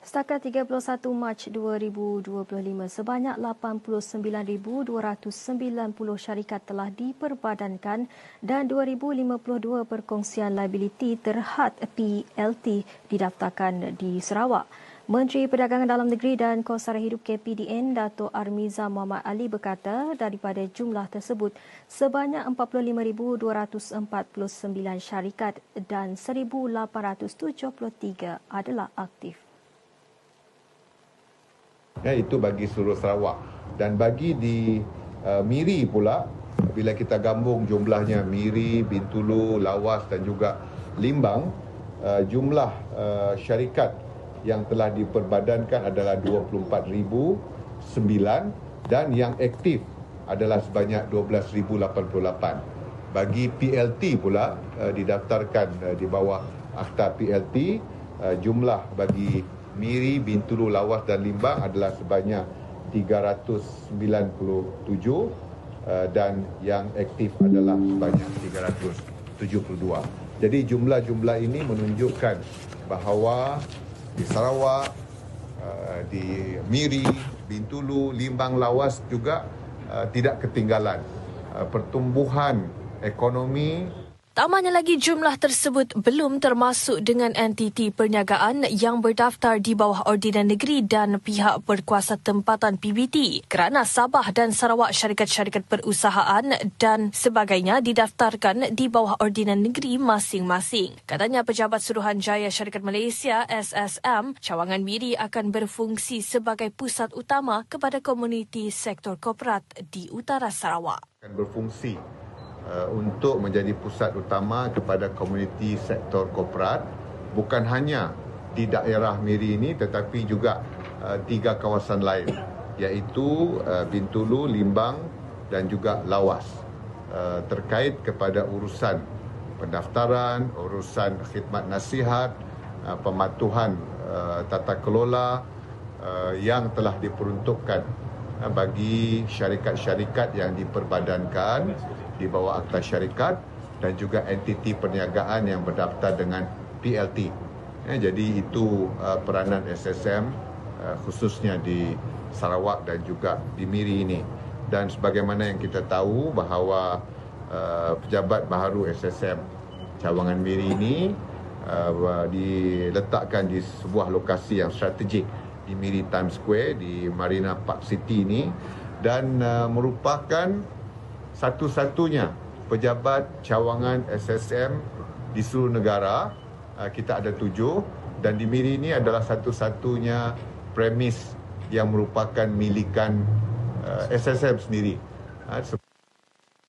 Setakat 31 Mac 2025, sebanyak 89,290 syarikat telah diperbadankan dan 2,052 perkongsian liability terhad PLT didaftarkan di Sarawak. Menteri Perdagangan Dalam Negeri dan Kos Sara Hidup KPDN, Dato' Armiza Muhammad Ali berkata daripada jumlah tersebut, sebanyak 45,249 syarikat dan 1,873 adalah aktif. Itu bagi seluruh Sarawak. Dan bagi di Miri pula, bila kita gabung jumlahnya Miri, Bintulu, Lawas dan juga Limbang, jumlah syarikat yang telah diperbadankan adalah 24,009 dan yang aktif adalah sebanyak 12,088. Bagi PLT pula didaftarkan di bawah Akta PLT, jumlah bagi Miri, Bintulu, Lawas dan Limbang adalah sebanyak 397 dan yang aktif adalah sebanyak 372. Jadi jumlah-jumlah ini menunjukkan bahawa di Sarawak, di Miri, Bintulu, Limbang, Lawas juga tidak ketinggalan. Pertumbuhan ekonomi. Tambahnya lagi, jumlah tersebut belum termasuk dengan entiti perniagaan yang berdaftar di bawah Ordinan Negeri dan pihak berkuasa tempatan PBT, kerana Sabah dan Sarawak syarikat-syarikat perusahaan dan sebagainya didaftarkan di bawah Ordinan Negeri masing-masing. Katanya Pejabat Suruhanjaya Syarikat Malaysia SSM, Cawangan Miri akan berfungsi sebagai pusat utama kepada komuniti sektor korporat di utara Sarawak. Akan berfungsi untuk menjadi pusat utama kepada komuniti sektor korporat, bukan hanya di daerah Miri ini tetapi juga 3 kawasan lain, iaitu Bintulu, Limbang dan juga Lawas, terkait kepada urusan pendaftaran, urusan khidmat nasihat, pematuhan tata kelola yang telah diperuntukkan bagi syarikat-syarikat yang diperbadankan di bawah Akta Syarikat dan juga entiti perniagaan yang berdaftar dengan PLT. Jadi itu peranan SSM khususnya di Sarawak dan juga di Miri ini. Dan sebagaimana yang kita tahu bahawa pejabat baharu SSM Cawangan Miri ini diletakkan di sebuah lokasi yang strategik di Miri Times Square di Marina Park City ini, dan merupakan satu-satunya pejabat cawangan SSM di seluruh negara. Kita ada 7 dan di Miri ini adalah satu-satunya premis yang merupakan milikan SSM sendiri.